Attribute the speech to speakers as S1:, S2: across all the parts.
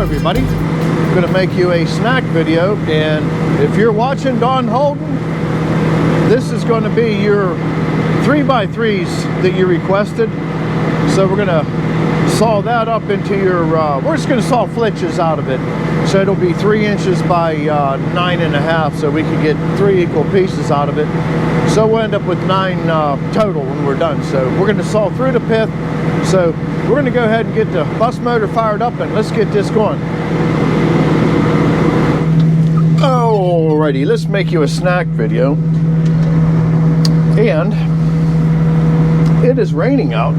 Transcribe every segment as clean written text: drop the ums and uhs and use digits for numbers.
S1: everybody. I'm going to make you a snack video, and if you're watching Don Holden, this is going to be your 3x3s that you requested. So we're going to saw that up into your, we're just going to saw flitches out of it. So it'll be 3 inches by 9.5, so we can get 3 equal pieces out of it. So we'll end up with 9 total when we're done. So we're going to saw through the pith. So we're going to go ahead and get the bus motor fired up, and let's get this going. Alrighty, let's make you a snack video. And it is raining out.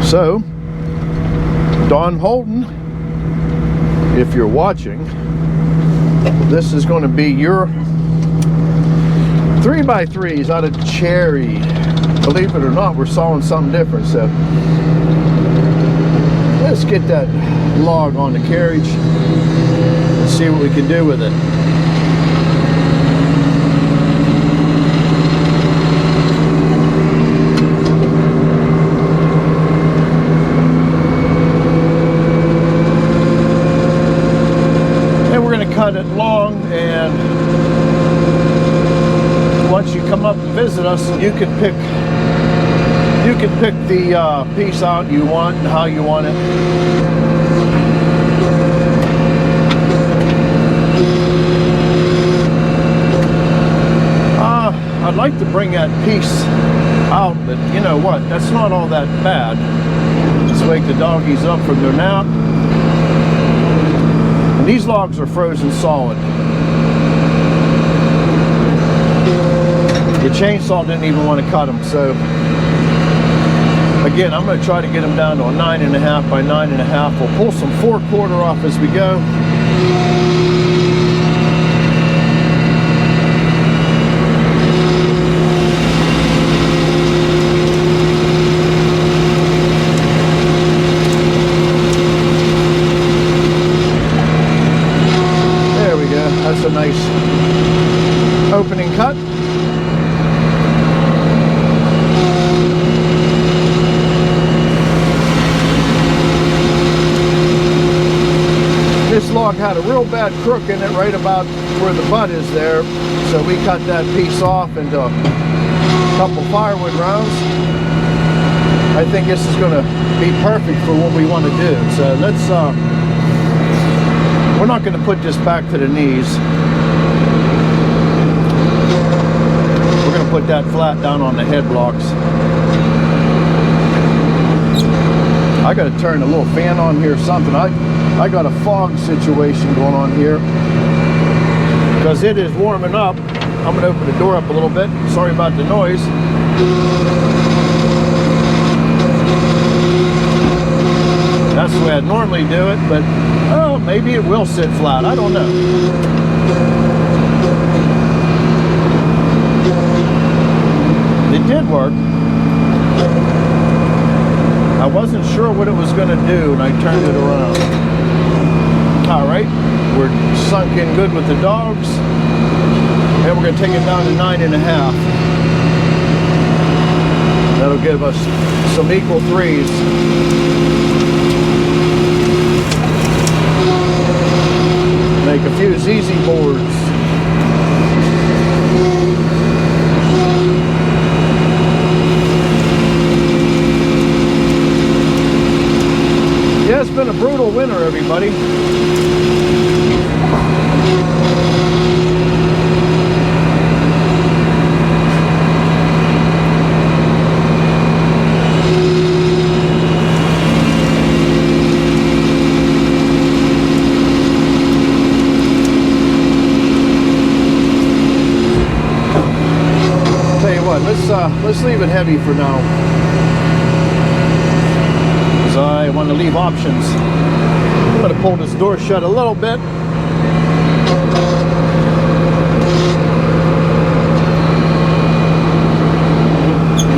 S1: So, Don Holden, if you're watching, this is going to be your 3x3s out of cherry. Believe it or not, we're sawing something different. So, let's get that log on the carriage and see what we can do with it. Cut it long, and once you come up and visit us, you can pick the piece out you want and how you want it. I'd like to bring that piece out, but you know what? That's not all that bad. Let's wake the doggies up from their nap. These logs are frozen solid. The chainsaw didn't even want to cut them, so again, I'm going to try to get them down to a 9.5 by 9.5. We'll pull some 4/4 off as we go. That's a nice opening cut. This log had a real bad crook in it right about where the butt is there, so we cut that piece off into a couple firewood rounds. I think this is going to be perfect for what we want to do. So let's we're not going to put this back to the knees. We're going to put that flat down on the head blocks. I got to turn a little fan on here or something. I got a fog situation going on here because it is warming up. I'm going to open the door up a little bit. Sorry about the noise. That's the way I'd normally do it, but oh, maybe it will sit flat. I don't know. It did work. I wasn't sure what it was going to do, and I turned it around. All right, we're sunk in good with the dogs, and we're going to take it down to 9.5. That'll give us some equal 3s. Make a few ZZ boards. Yeah, it's been a brutal winter, everybody. Let's leave it heavy for now. So I want to leave options. I'm going to pull this door shut a little bit.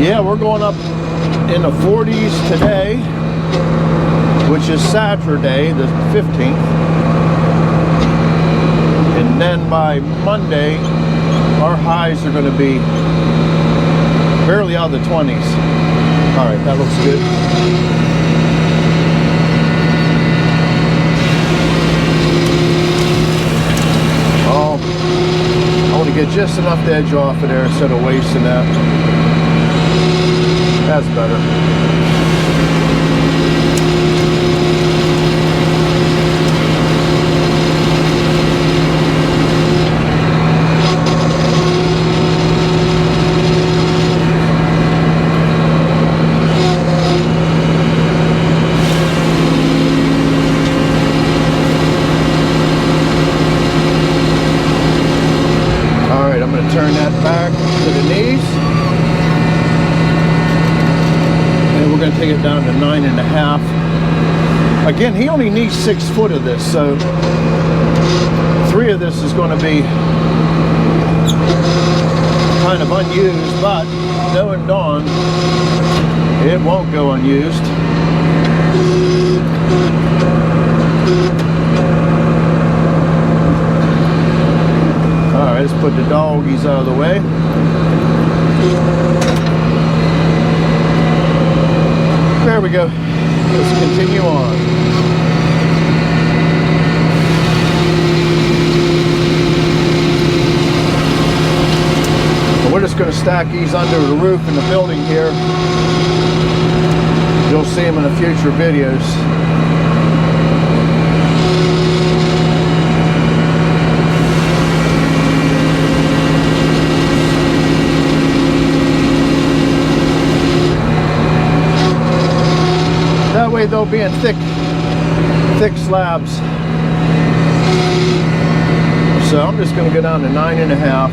S1: Yeah, we're going up in the 40s today, which is Saturday, the 15th. And then by Monday, our highs are going to be barely out of the 20s. All right, that looks good. get just enough edge off of there instead of wasting that. That's better. Turn that back to the knees, and we're going to take it down to 9.5. Again, he only needs 6 foot of this, so 3 of this is going to be kind of unused, but knowing Dawn, it won't go unused. Let's put the doggies out of the way. There we go. Let's continue on. We're just going to stack these under the roof in the building here. You'll see them in the future videos. That way they'll be in thick slabs. So I'm just going to go down to 9.5.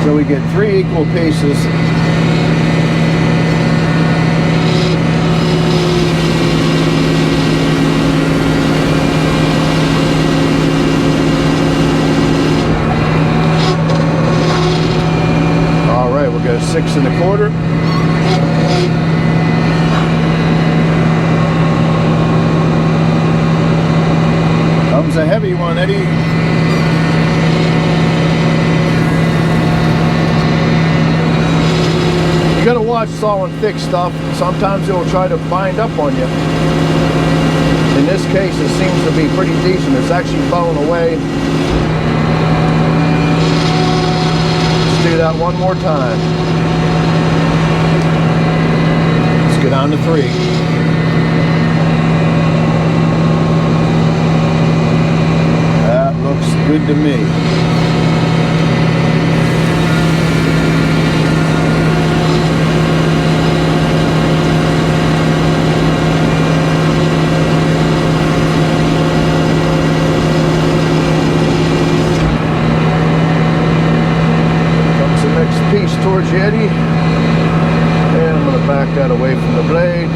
S1: So we get 3 equal pieces. All right, we'll go 6 1/4. Comes a heavy one, Eddie. You gotta watch sawing thick stuff. Sometimes it'll try to bind up on you. In this case, it seems to be pretty decent. It's actually blown away. Let's do that one more time. Let's get down to 3. Looks good to me. Comes the next piece towards you, Eddie. And I'm going to back that away from the blade.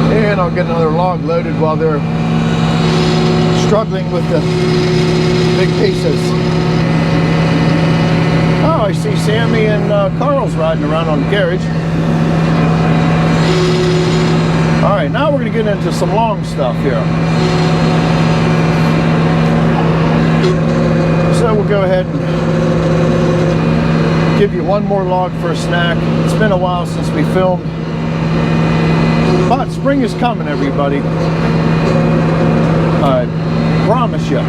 S1: And I'll get another log loaded while they're struggling with the big pieces. Oh, I see Sammy and Carl's riding around on the carriage. All right, now we're going to get into some long stuff here. So we'll go ahead and give you one more log for a snack. It's been a while since we filmed. But spring is coming, everybody. I promise you.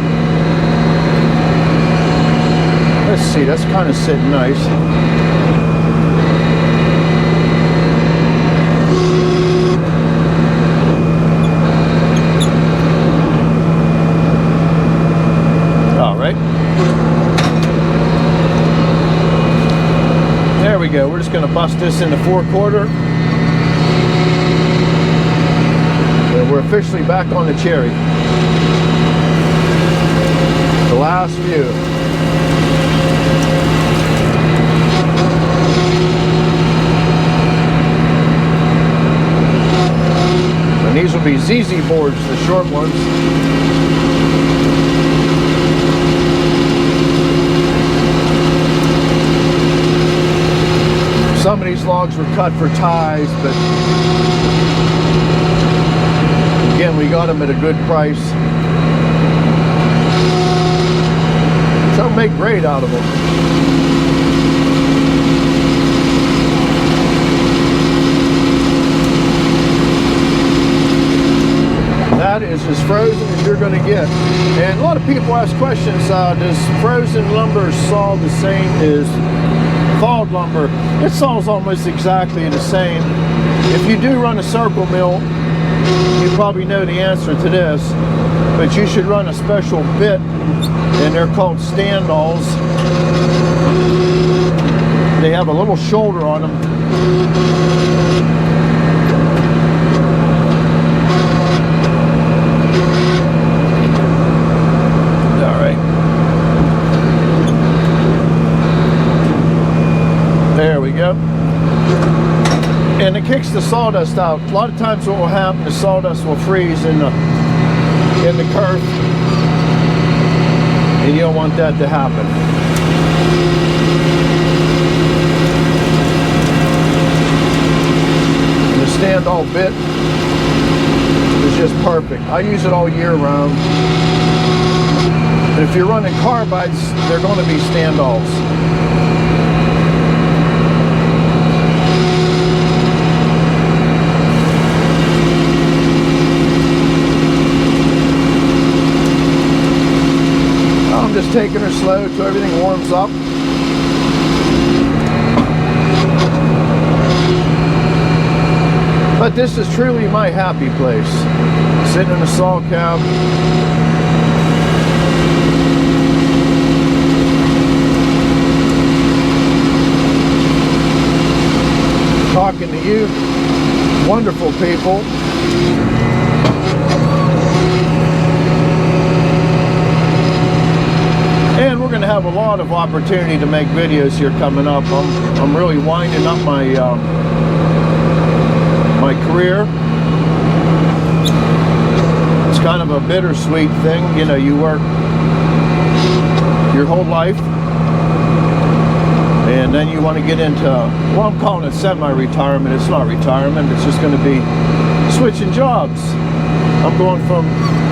S1: Let's see, that's kind of sitting nice. All right. There we go. We're just going to bust this into 4/4. We're officially back on the cherry. The last few. And these will be ZZ boards, the short ones. Some of these logs were cut for ties, but again, we got them at a good price. So make great out of them. about it, it's as frozen as you're going to get. And a lot of people ask questions, does frozen lumber saw the same as thawed lumber? It saws almost exactly the same. If you do run a circle mill, you probably know the answer to this, but you should run a special bit, and they're called standalls. They have a little shoulder on them. All right. There we go. And it kicks the sawdust out. A lot of times what will happen, the sawdust will freeze in the kerf, and you don't want that to happen. And the stand-all bit is just perfect. I use it all year round. And if you're running carbides, they're going to be stand-alls. I'm just taking her slow till everything warms up. But this is truly my happy place. Sitting in a saw cab. Talking to you, wonderful people. And we're going to have a lot of opportunity to make videos here coming up. I'm really winding up my my career. It's kind of a bittersweet thing, you know. You work your whole life, and then you want to get into, well, I'm calling it semi-retirement. It's not retirement. It's just going to be switching jobs. I'm going from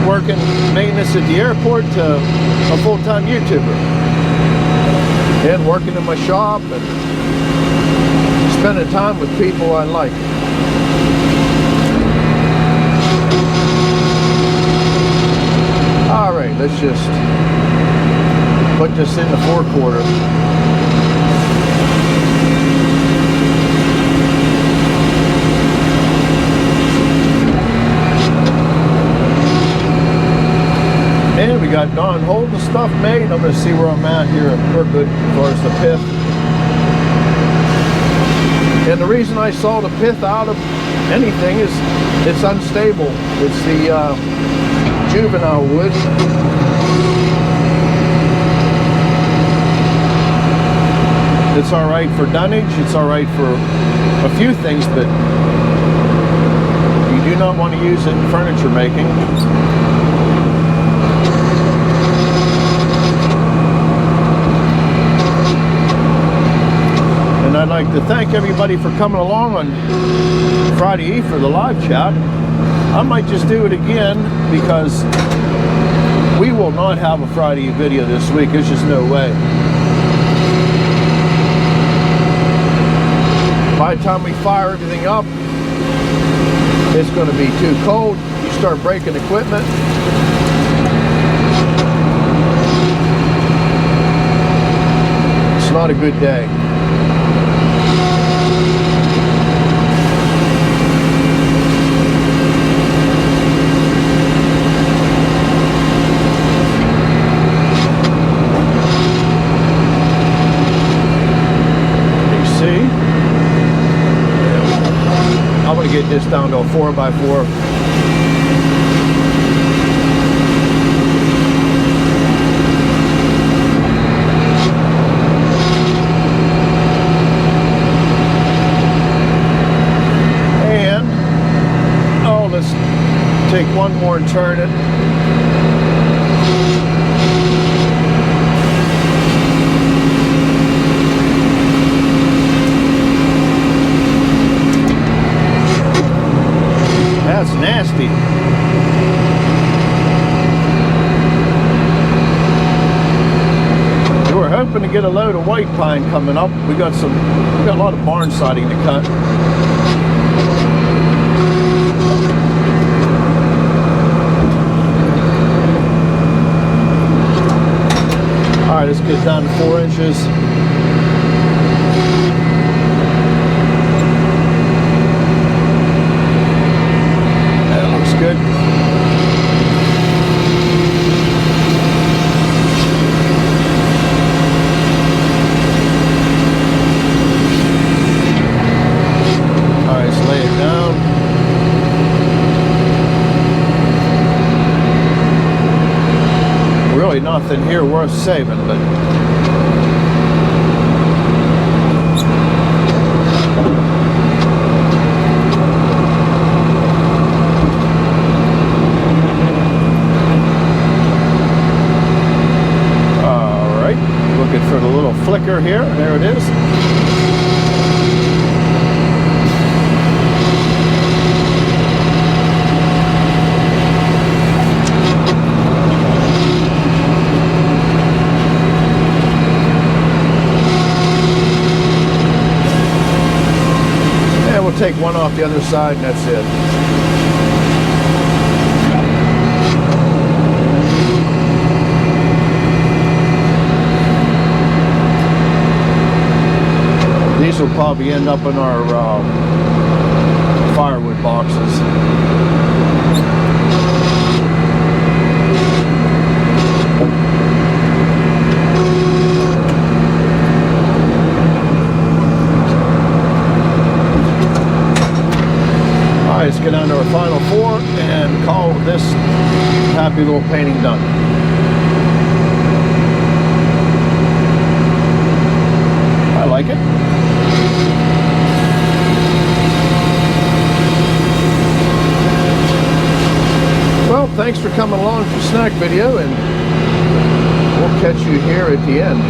S1: working maintenance at the airport to a full-time YouTuber, and working in my shop and spending time with people I like. All right, let's just put this in the 4/4. And we got Don Holden stuff made. I'm going to see where I'm at here. We're good as far as the pith. And the reason I saw the pith out of anything is it's unstable. It's the juvenile wood. It's all right for dunnage. It's all right for a few things, but you do not want to use it in furniture making. I'd like to thank everybody for coming along on Friday Eve for the live chat. I might just do it again because we will not have a Friday Eve video this week. There's just no way. By the time we fire everything up, it's going to be too cold. You start breaking equipment. It's not a good day. Get this down to a 4x4. And let's take one more and turn it. That's nasty. We were hoping to get a load of white pine coming up. We got a lot of barn siding to cut. down to 4 inches. That looks good. All right, let's lay it down. Really nothing here worth saving, but all right, looking for the little flicker here. There it is. Take one off the other side and that's it. These will probably end up in our firewood boxes. Let's get down to our final 4 and call this happy little painting done. I like it. Well, thanks for coming along for snack video, and we'll catch you here at the end.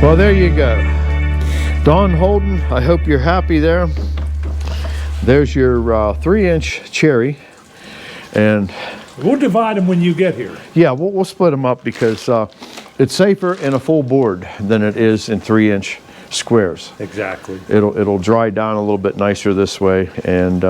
S1: Well, there you go. Don Holden, I hope you're happy there. There's your 3-inch cherry. And
S2: we'll divide them when you get here.
S1: Yeah, we'll split them up because it's safer in a full board than it is in 3-inch squares.
S2: Exactly.
S1: It'll dry down a little bit nicer this way. And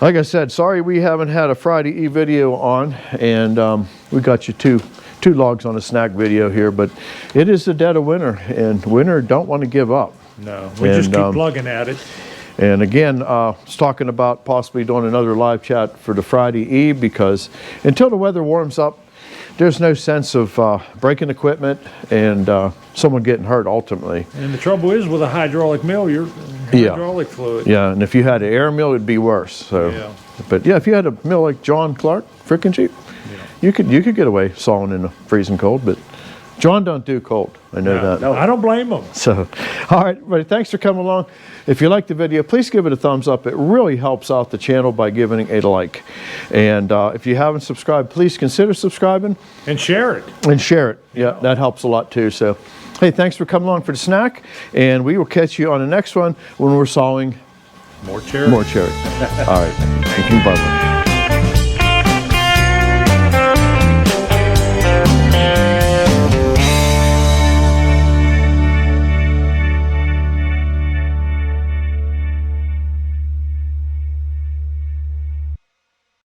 S1: Like I said, sorry we haven't had a Friday Eve video on, and we got you two logs on a snack video here, but it is the dead of winter, and winter don't want to give up.
S2: No, we just keep plugging at it.
S1: And again, I was talking about possibly doing another live chat for the Friday Eve, because until the weather warms up, there's no sense of breaking equipment and someone getting hurt ultimately.
S2: And the trouble is with a hydraulic mill, you're hydraulic fluid.
S1: Yeah, and if you had an air mill, it'd be worse. So,
S2: Yeah.
S1: But yeah, if you had a mill like John Clark, freaking cheap, you could get away sawing in the freezing cold. But John don't do cold. I know that.
S2: No, I don't blame him.
S1: So, all right, everybody, thanks for coming along. If you like the video, please give it a thumbs up. It really helps out the channel by giving it a like. And if you haven't subscribed, please consider subscribing.
S2: And share it.
S1: And share it. Yeah, that helps a lot too. So, hey, thanks for coming along for the snack. And we will catch you on the next one when we're sawing
S2: More cherry.
S1: more cherry. All right. Thank you. Bye-bye.